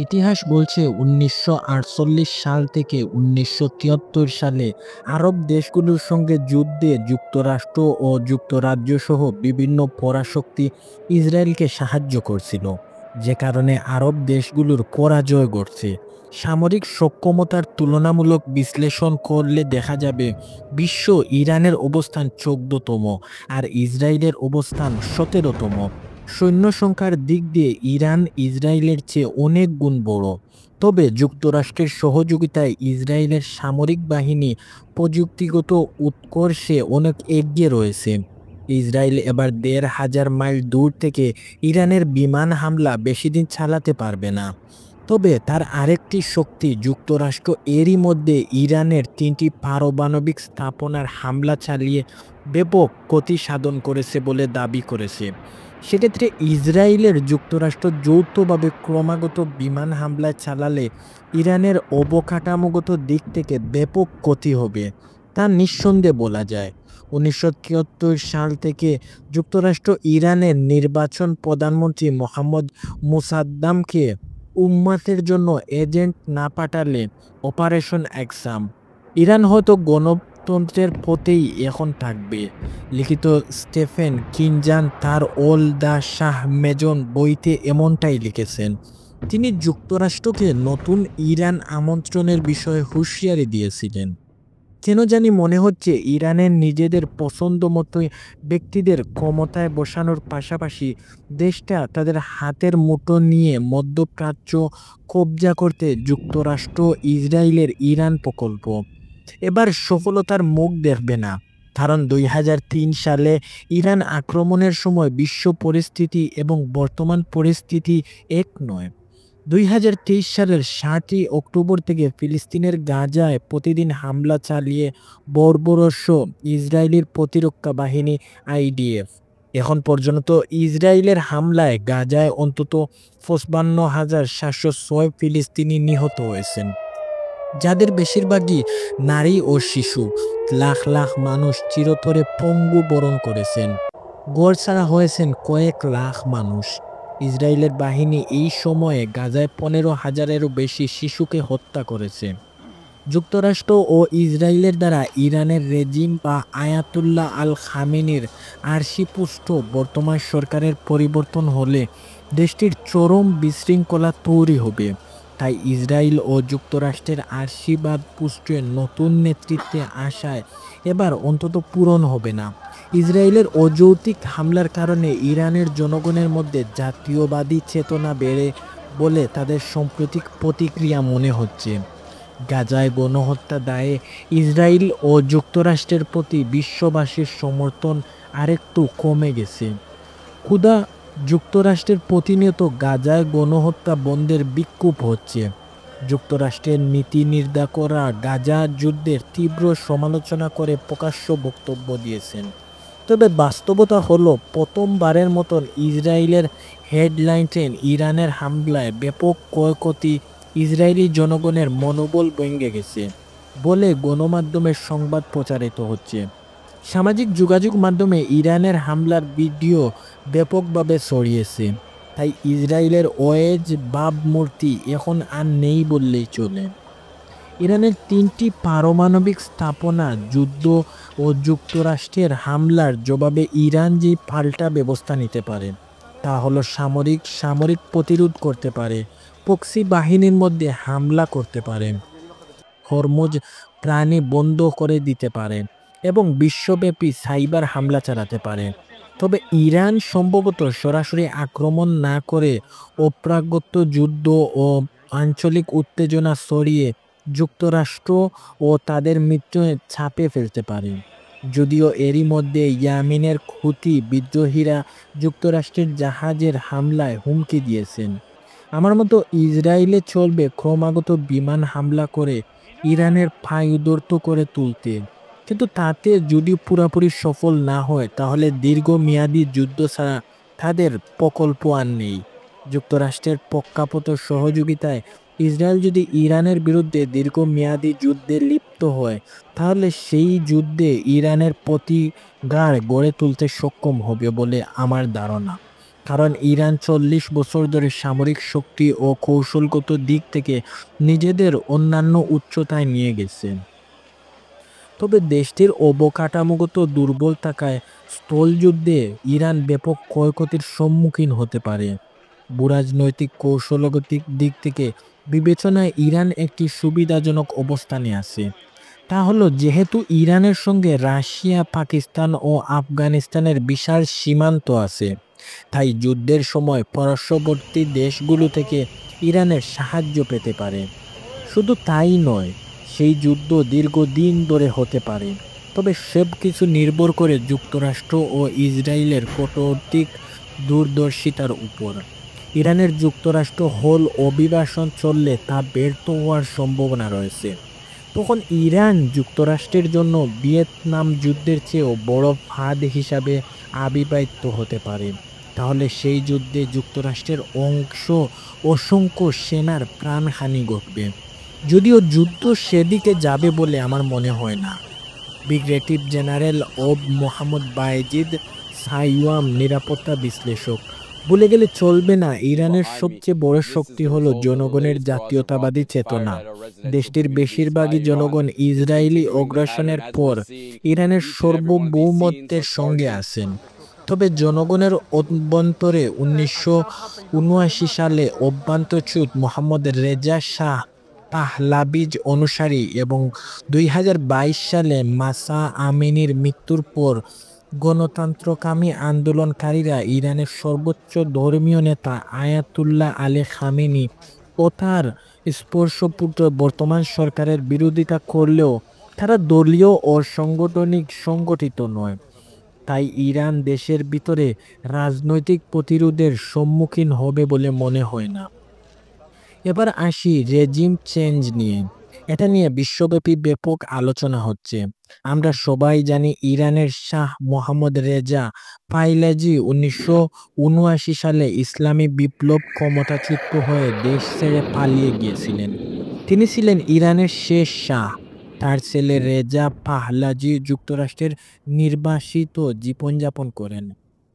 ইতিহাস বলছে ১৯৪৮ সাল থেকে ১৯৭৩ সালে আরব দেশগুলোর সঙ্গে যুদ্ধে যুক্তরাষ্ট্র ও যুক্তরাজ্য সহ বিভিন্ন পরাশক্তি ইসরায়েলকে সাহায্য করছিল, যে কারণে আরব দেশগুলোর পরাজয় ঘটছে। সামরিক সক্ষমতার তুলনামূলক বিশ্লেষণ করলে দেখা যাবে বিশ্ব ইরানের অবস্থান ১৪তম আর ইসরায়েলের অবস্থান ১৭তম। সৈন্য সংখ্যার দিক দিয়ে ইরান ইসরায়েলের চেয়ে অনেক গুণ বড়। তবে যুক্তরাষ্ট্রের সহযোগিতায় ইসরায়েলের সামরিক বাহিনী প্রযুক্তিগত উৎকর্ষে অনেক এগিয়ে রয়েছে। ইসরায়েল এবার ১,৫০০ মাইল দূর থেকে ইরানের বিমান হামলা বেশিদিন চালাতে পারবে না। তবে তার আরেকটি শক্তি যুক্তরাষ্ট্র এরই মধ্যে ইরানের ৩টি পারমাণবিক স্থাপনার হামলা চালিয়ে ব্যাপক ক্ষতি সাধন করেছে বলে দাবি করেছে। সেক্ষেত্রে ইসরায়েলের যুক্তরাষ্ট্র যৌথভাবে ক্রমাগত বিমান হামলা চালালে ইরানের অবকাঠামোগত দিক থেকে ব্যাপক ক্ষতি হবে, তা নিঃসন্দেহে বলা যায়। ১৯৭৩ সাল থেকে যুক্তরাষ্ট্র ইরানের নির্বাচন প্রধানমন্ত্রী মোহাম্মদ মোসাদ্দামকে উম্মাতের জন্য এজেন্ট না পাঠালে অপারেশন অ্যাকসাম, ইরান হয়তো গণতন্ত্রের পথেই এখন থাকবে। লিখিত স্টেফেন কিনজান তার অল দ্য শাহ মেজন বইতে এমনটাই লিখেছেন। তিনি যুক্তরাষ্ট্রকে নতুন ইরান আমন্ত্রণের বিষয়ে হুঁশিয়ারি দিয়েছিলেন। কেন জানি মনে হচ্ছে ইরানের নিজেদের পছন্দ মতোই ব্যক্তিদের ক্ষমতায় বসানোর পাশাপাশি দেশটা তাদের হাতের মুঠো নিয়ে মধ্যপ্রাচ্য কবজা করতে যুক্তরাষ্ট্র ইসরায়েলের ইরান প্রকল্প এবার সফলতার মুখ দেখবে না। কারণ ২০০৩ সালে ইরান আক্রমণের সময় বিশ্ব পরিস্থিতি এবং বর্তমান পরিস্থিতি এক নয়। ২০২৩ সালের ৭ই অক্টোবর থেকে ফিলিস্তিনের গাজায় প্রতিদিন হামলা চালিয়ে বর্বরস্য ইসরায়েলের প্রতিরক্ষা বাহিনী আইডিএফ। এখন পর্যন্ত ইসরায়েলের হামলায় গাজায় অন্তত ৫৫,৭০৬ ফিলিস্তিনি নিহত হয়েছেন, যাদের বেশিরভাগই নারী ও শিশু। লাখ লাখ মানুষ চিরতরে পঙ্গু বরণ করেছেন, ঘরছাড়া হয়েছেন কয়েক লাখ মানুষ। ইসরায়েলের বাহিনী এই সময়ে গাজায় ১৫,০০০-এরও বেশি শিশুকে হত্যা করেছে। যুক্তরাষ্ট্র ও ইসরায়েলের দ্বারা ইরানের রেজিম বা আয়াতুল্লাহ আল খামেনির আরশিপুষ্ট বর্তমান সরকারের পরিবর্তন হলে দেশটির চরম বিশৃঙ্খলা তৈরি হবে। তাই ইসরায়েল ও যুক্তরাষ্ট্রের আশীর্বাদ পুষ্টের নতুন নেতৃত্বে আশায় এবার অন্তত পূরণ হবে না। ইসরায়েলের অযৌক্তিক হামলার কারণে ইরানের জনগণের মধ্যে জাতীয়বাদী চেতনা বেড়ে বলে তাদের সাম্প্রতিক প্রতিক্রিয়া মনে হচ্ছে। গাজায় গণহত্যা দায়ে ইসরায়েল ও যুক্তরাষ্ট্রের প্রতি বিশ্ববাসীর সমর্থন আরেকটু কমে গেছে। ক্ষুধা যুক্তরাষ্ট্রের প্রতিনিয়ত গাজায় গণহত্যা বন্ধের বিক্ষোভ হচ্ছে। যুক্তরাষ্ট্রের নীতি নির্ধারকরা গাজা যুদ্ধের তীব্র সমালোচনা করে প্রকাশ্য বক্তব্য দিয়েছেন। তবে বাস্তবতা হলো প্রথমবারের মতন ইসরায়েলের হেডলাইনে ইরানের হামলায় ব্যাপক ক্ষয়ক্ষতি ইসরায়েলি জনগণের মনোবল ভেঙে গেছে বলে গণমাধ্যমের সংবাদ প্রচারিত হচ্ছে। সামাজিক যোগাযোগ মাধ্যমে ইরানের হামলার ভিডিও ব্যাপকভাবে ছড়িয়েছে। তাই ইসরায়েলের ওয়েজ ভাবমূর্তি এখন আর নেই বললেই চলে। ইরানের ৩টি পারমাণবিক স্থাপনা যুদ্ধ ও যুক্তরাষ্ট্রের হামলার জবাবে ইরান যে পাল্টা ব্যবস্থা নিতে পারে তা হলো সামরিক প্রতিরোধ করতে পারে, প্রক্সি বাহিনীর মধ্যে হামলা করতে পারে, হরমুজ প্রাণী বন্ধ করে দিতে পারে এবং বিশ্বব্যাপী সাইবার হামলা চালাতে পারে। তবে ইরান সম্ভবত সরাসরি আক্রমণ না করে অপ্রাগত যুদ্ধ ও আঞ্চলিক উত্তেজনা ছড়িয়ে যুক্তরাষ্ট্র ও তাদের মিত্রদের চাপে ফেলতে পারে। যদিও এরই মধ্যে ইয়েমেনের হুথি বিদ্রোহীরা যুক্তরাষ্ট্রের জাহাজের হামলায় হুমকি দিয়েছেন। আমার মতো ইসরায়েলে চলবে ক্রমাগত বিমান হামলা করে ইরানের পায়ুদর্ত করে তুলতে, কিন্তু তাতে যদি পুরোপুরি সফল না হয় তাহলে দীর্ঘমেয়াদী যুদ্ধ ছাড়া তাদের প্রকল্প আর নেই। যুক্তরাষ্ট্রের পক্ষাপত সহযোগিতায় ইসরায়েল যদি ইরানের বিরুদ্ধে দীর্ঘমেয়াদী যুদ্ধে লিপ্ত হয় তাহলে সেই যুদ্ধে ইরানের প্রতিগার গড়ে তুলতে সক্ষম হবে বলে আমার ধারণা। কারণ ইরান 40 বছর ধরে সামরিক শক্তি ও কৌশলগত দিক থেকে নিজেদের অন্যান্য উচ্চতায় নিয়ে গেছে। তবে দেশটির অবকাঠামোগত দুর্বল থাকায় স্থলযুদ্ধে ইরান ব্যাপক ক্ষয়ক্ষতির সম্মুখীন হতে পারে। ভূরাজনৈতিক কৌশলগত দিক থেকে বিবেচনায় ইরান একটি সুবিধাজনক অবস্থানে আছে। তা হলো যেহেতু ইরানের সঙ্গে রাশিয়া, পাকিস্তান ও আফগানিস্তানের বিশাল সীমান্ত আছে, তাই যুদ্ধের সময় পার্শ্ববর্তী দেশগুলো থেকে ইরানের সাহায্য পেতে পারে। শুধু তাই নয়, সেই যুদ্ধ দীর্ঘদিন ধরে হতে পারে। তবে সব কিছু নির্ভর করে যুক্তরাষ্ট্র ও ইসরায়েলের কূটনৈতিক দূরদর্শিতার উপর। ইরানের যুক্তরাষ্ট্র হল অভিবাসন চললে তা ব্যর্থ হওয়ার সম্ভাবনা রয়েছে। তখন ইরান যুক্তরাষ্ট্রের জন্য ভিয়েতনাম যুদ্ধের চেয়েও বড় ফাঁদ হিসাবে আবির্ভূত হতে পারে। তাহলে সেই যুদ্ধে যুক্তরাষ্ট্রের অসংখ্য সেনার প্রাণহানি ঘটবে। যদিও যুদ্ধ সেদিকে যাবে বলে আমার মনে হয় না। ব্রিগেডিয়ার জেনারেল অব মোহাম্মদ বায়েজিদ সাইওয়াম, নিরাপত্তা বিশ্লেষক, বলে গেলে চলবে না, ইরানের সবচেয়ে বড় শক্তি হলো জনগণের জাতীয়তাবাদী চেতনা। দেশটির বেশিরভাগই জনগণ ইসরায়েলি অগ্রাসনের পর ইরানের সার্বভৌমত্বের সঙ্গে আছেন। তবে জনগণের অভ্যন্তরে 1979 সালে অভ্যন্তরচ্যুত মোহাম্মদ রেজা শাহ পাহলাভির অনুসারী এবং 2022 সালে মাসা আমিনির মৃত্যুর পর গণতন্ত্রকামী আন্দোলনকারীরা ইরানের সর্বোচ্চ ধর্মীয় নেতা আয়াতুল্লাহ আলী খামেনি ও তার স্পর্শপুত্র বর্তমান সরকারের বিরোধিতা করলেও তারা দলীয় ও সংগঠিত নয়। তাই ইরান দেশের ভিতরে রাজনৈতিক প্রতিরোধের সম্মুখীন হবে বলে মনে হয় না। এবার আসি রেজিম চেঞ্জ নিয়ে। এটা নিয়ে বিশ্বব্যাপী ব্যাপক আলোচনা হচ্ছে। আমরা সবাই জানি ইরানের শাহ মোহাম্মদ রেজা পাহলাজি 1979 সালে ইসলামী বিপ্লব ক্ষমতাচ্যুত হয়ে দেশ ছেড়ে পালিয়ে গিয়েছিলেন। তিনি ছিলেন ইরানের শেষ শাহ। তার ছেলে রেজা পাহলাজি যুক্তরাষ্ট্রের নির্বাসিত জীবনযাপন করেন।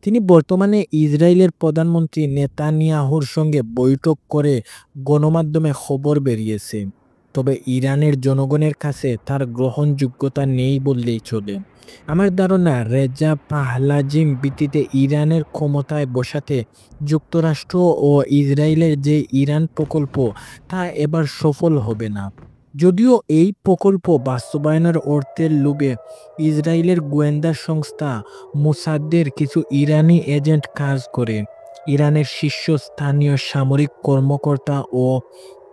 তিনি বর্তমানে ইসরায়েলের প্রধানমন্ত্রী নেতানিয়াহুর সঙ্গে বৈঠক করে গণমাধ্যমে খবর বেরিয়েছে। তবে ইরানের জনগণের কাছে তার গ্রহণযোগ্যতা নেই বললেই চলে। আমার ধারণা রেজা পাহলাজির ভিত্তিতে ইরানের ক্ষমতায় বসাতে যুক্তরাষ্ট্র ও ইসরায়েলের যে ইরান প্রকল্প তা এবার সফল হবে না। যদিও এই প্রকল্প বাস্তবায়নের অর্থের লোভে ইসরায়েলের গোয়েন্দা সংস্থা মোসাদের কিছু ইরানি এজেন্ট কাজ করে ইরানের শীর্ষস্থানীয় সামরিক কর্মকর্তা ও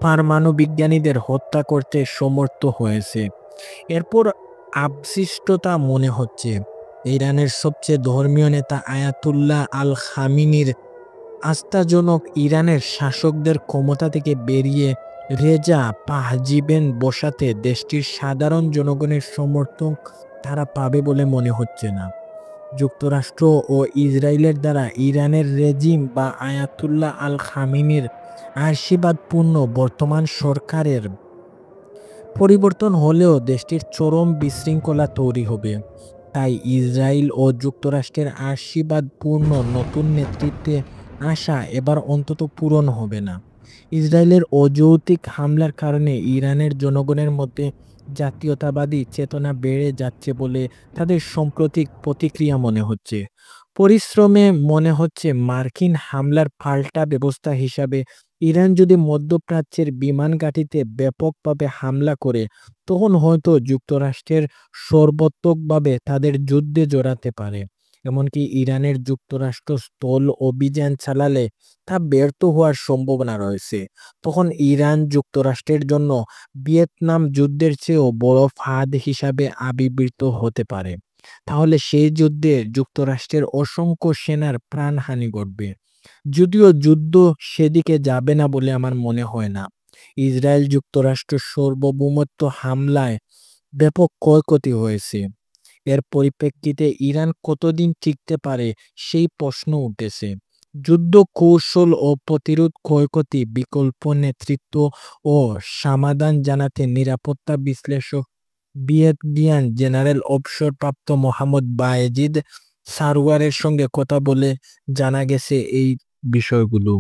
পারমাণবিজ্ঞানীদের হত্যা করতে সমর্থ হয়েছে। এরপর আবশিষ্টতা মনে হচ্ছে ইরানের সবচেয়ে ধর্মীয় নেতা আয়াতুল্লাহ আল খামিনির আস্থাজনক ইরানের শাসকদের ক্ষমতা থেকে বেরিয়ে রেজা পাহজিবেন বসাতে দেশটির সাধারণ জনগণের সমর্থন তারা পাবে বলে মনে হচ্ছে না। যুক্তরাষ্ট্র ও ইসরায়েলের দ্বারা ইরানের রেজিম বা আয়াতুল্লাহ আল খামিনির আশীর্বাদপূর্ণ বর্তমান সরকারের পরিবর্তন হলেও দেশটির চরম বিশৃঙ্খলা তৈরি হবে। তাই ইসরায়েল ও যুক্তরাষ্ট্রের আশীর্বাদপূর্ণ নতুন নেতৃত্বে আশা এবার অন্তত পূরণ হবে না। ইসরায়েলের অযৌক্তিক হামলার কারণে ইরানের জনগণের মধ্যে জাতীয়তাবাদী চেতনা বেড়ে যাচ্ছে বলে তাদের সাম্প্রতিক প্রতিক্রিয়া মনে হচ্ছে। পরিশ্রমে মনে হচ্ছে মার্কিন হামলার পাল্টা ব্যবস্থা হিসাবে ইরান যদি মধ্যপ্রাচ্যের বিমান ঘাঁটিতে ব্যাপকভাবে হামলা করে, তখন হয়তো যুক্তরাষ্ট্রের সর্বাত্মকভাবে তাদের যুদ্ধে জড়াতে পারে। এমনকি ইরানের যুক্তরাষ্ট্র স্থল অভিযান চালালে তা ব্যর্থ হওয়ার সম্ভাবনা রয়েছে। তখন ইরান যুক্তরাষ্ট্রের জন্য ভিয়েতনাম যুদ্ধের চেয়েও বড় ফাঁদ হিসাবে আবির্ভূত হতে পারে। তাহলে সেই যুদ্ধে যুক্তরাষ্ট্রের অসংখ্য সেনার প্রাণহানি ঘটবে। যদিও যুদ্ধ সেদিকে যাবে না বলে আমার মনে হয় না। ইসরায়েল যুক্তরাষ্ট্র সার্বভৌমত্ব হামলায় ব্যাপক ক্ষয়ক্ষতি হয়েছে। এর পরিপ্রেক্ষিতে ইরান কতদিন টিকতে পারে সেই প্রশ্ন উঠেছে। যুদ্ধ কৌশল ও প্রতিরোধ ক্ষয়ক্ষতি বিকল্প নেতৃত্ব ও সমাধান জানাতে নিরাপত্তা বিশ্লেষক ব্রিগেডিয়ার জেনারেল অবসরপ্রাপ্ত মোহাম্মদ বায়েজিদ সারোয়ারের সঙ্গে কথা বলে জানা গেছে এই বিষয়গুলো।